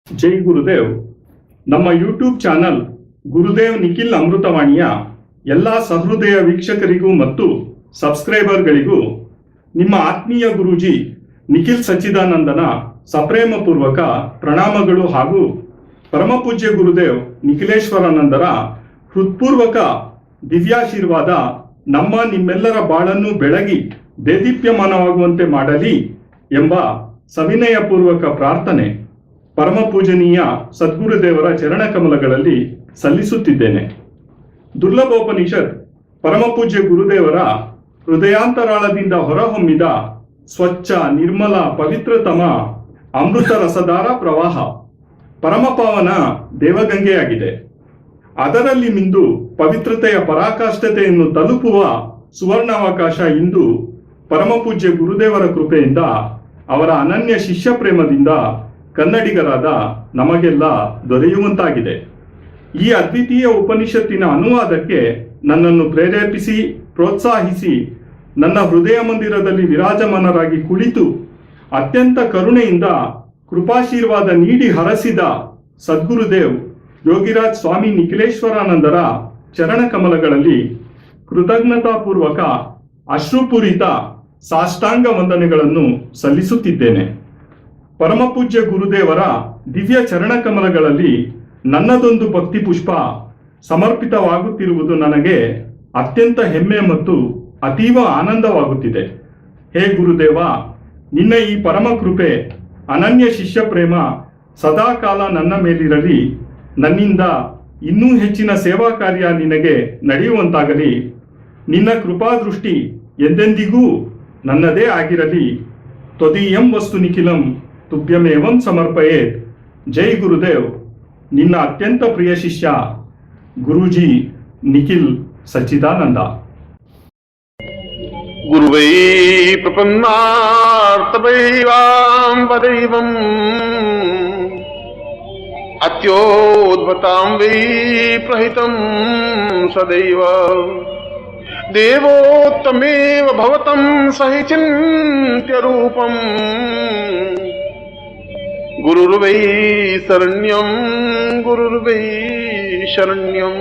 ಜೈ ಗುರುದೇವ್. ನಮ್ಮ YouTube channel Gurudev Nikhil ಅಮೃತವಾಣಿಯ ಎಲ್ಲ ಸಹೃದಯ ವೀಕ್ಷಕರಿಗೂ ಮತ್ತು ಸಬ್ಸ್ಕ್ರೈಬರ್ಗಳಿಗೂ ನಿಮ್ಮ ಆತ್ಮೀಯ ಗುರೂಜಿ ನಿಖಿಲ್ ಸಚ್ಚಿದಾನಂದನ ಸಪ್ರೇಮಪೂರ್ವಕ ಪ್ರಣಾಮಗಳು ಹಾಗೂ ಪರಮಪೂಜ್ಯ ಗುರುದೇವ್ ನಿಖಿಲೇಶ್ವರಾನಂದರ ಹೃತ್ಪೂರ್ವಕ ದಿವ್ಯಾಶೀರ್ವಾದ ನಿಮ್ಮೆಲ್ಲರ ಬಾಳನ್ನು ಬೆಳಗಿ ದೇದೀಪ್ಯಮಾನವಾಗುವಂತೆ ಮಾಡಲಿ ಎಂಬ ಸವಿನಯಪೂರ್ವಕ ಪ್ರಾರ್ಥನೆ ಪರಮ ಪೂಜನೀಯ ಸದ್ಗುರುದೇವರ ಚರಣಕಮಲಗಳಲ್ಲಿ ಸಲ್ಲಿಸುತ್ತಿದ್ದೇನೆ. ದುರ್ಲಭೋಪನಿಷತ್ ಪರಮಪೂಜ್ಯ ಗುರುದೇವರ ಹೃದಯಾಂತರಾಳದಿಂದ ಹೊರಹೊಮ್ಮಿದ ಸ್ವಚ್ಛ ನಿರ್ಮಲ ಪವಿತ್ರತಮ ಅಮೃತ ರಸಧಾರ ಪ್ರವಾಹ ಪರಮಪಾವನ ದೇವಗಂಗೆಯಾಗಿದೆ. ಅದರಲ್ಲಿ ಮಿಂದು ಪವಿತ್ರತೆಯ ಪರಾಕಾಷ್ಠತೆಯನ್ನು ತಲುಪುವ ಸುವರ್ಣಾವಕಾಶ ಇಂದು ಪರಮಪೂಜ್ಯ ಗುರುದೇವರ ಕೃಪೆಯಿಂದ ಅವರ ಅನನ್ಯ ಶಿಷ್ಯ ಪ್ರೇಮದಿಂದ ಕನ್ನಡಿಗರಾದ ನಮಗೆಲ್ಲ ದೊರೆಯುವಂತಾಗಿದೆ. ಈ ಅದ್ವಿತೀಯ ಉಪನಿಷತ್ತಿನ ಅನುವಾದಕ್ಕೆ ನನ್ನನ್ನು ಪ್ರೇರೇಪಿಸಿ ಪ್ರೋತ್ಸಾಹಿಸಿ ನನ್ನ ಹೃದಯ ಮಂದಿರದಲ್ಲಿ ವಿರಾಜಮಾನರಾಗಿ ಕುಳಿತು ಅತ್ಯಂತ ಕರುಣೆಯಿಂದ ಕೃಪಾಶೀರ್ವಾದ ನೀಡಿ ಹರಸಿದ ಸದ್ಗುರುದೇವ್ ಯೋಗಿರಾಜ್ ಸ್ವಾಮಿ ನಿಖಿಲೇಶ್ವರಾನಂದರ ಚರಣಕಮಲಗಳಲ್ಲಿ ಕೃತಜ್ಞತಾಪೂರ್ವಕ ಅಶ್ರುಪೂರಿತ ಸಾಷ್ಟಾಂಗ ವಂದನೆಗಳನ್ನು ಸಲ್ಲಿಸುತ್ತಿದ್ದೇನೆ. ಪರಮಪೂಜ್ಯ ಗುರುದೇವರ ದಿವ್ಯ ಚರಣಕಮಲಗಳಲ್ಲಿ ನನ್ನದೊಂದು ಭಕ್ತಿ ಪುಷ್ಪ ಸಮರ್ಪಿತವಾಗುತ್ತಿರುವುದು ನನಗೆ ಅತ್ಯಂತ ಹೆಮ್ಮೆ ಮತ್ತು ಅತೀವ ಆನಂದವಾಗುತ್ತಿದೆ. ಹೇ ಗುರುದೇವ, ನಿನ್ನ ಈ ಪರಮ ಕೃಪೆ ಅನನ್ಯ ಶಿಷ್ಯ ಪ್ರೇಮ ಸದಾಕಾಲ ನನ್ನ ಮೇಲಿರಲಿ. ನನ್ನಿಂದ ಇನ್ನೂ ಹೆಚ್ಚಿನ ಸೇವಾ ಕಾರ್ಯ ನಿನಗೆ ನಡೆಯುವಂತಾಗಲಿ. ನಿನ್ನ ಕೃಪಾದೃಷ್ಟಿ ಎಂದೆಂದಿಗೂ ನನ್ನದೇ ಆಗಿರಲಿ. ತ್ವದೀಯಂ ವಸ್ತು ನಿಖಿಲಂ ತುಭ್ಯಮೇವಂ ಸಮರ್ಪಯೇತ್. ಜೈ ಗುರುದೇವ್. ನಿನ್ನ ಅತ್ಯಂತ ಪ್ರಿಯ ಶಿಷ್ಯ ಗುರೂಜಿ ನಿಖಿಲ್ ಸಚ್ಚಿದಾನಂದ. ಗುರುವೈ ಪ್ರಪನ್ನಾರ್ತವೈವಾಂ ವದೈವಂ ಅತ್ಯೋದ್ಭತಾಂ ವೈ ಪ್ರಹಿತಂ ಸದೈವ ದೇವೋತ್ತಮೇವ ಭವತಂ ಸಹಿ ಚಿಂತ್ಯ ರೂಪಂ ಗುರುರ್ವೈ ಶರಣ್ಯಂ ಗುರುರ್ವೈ ಶರಣ್ಯಂ.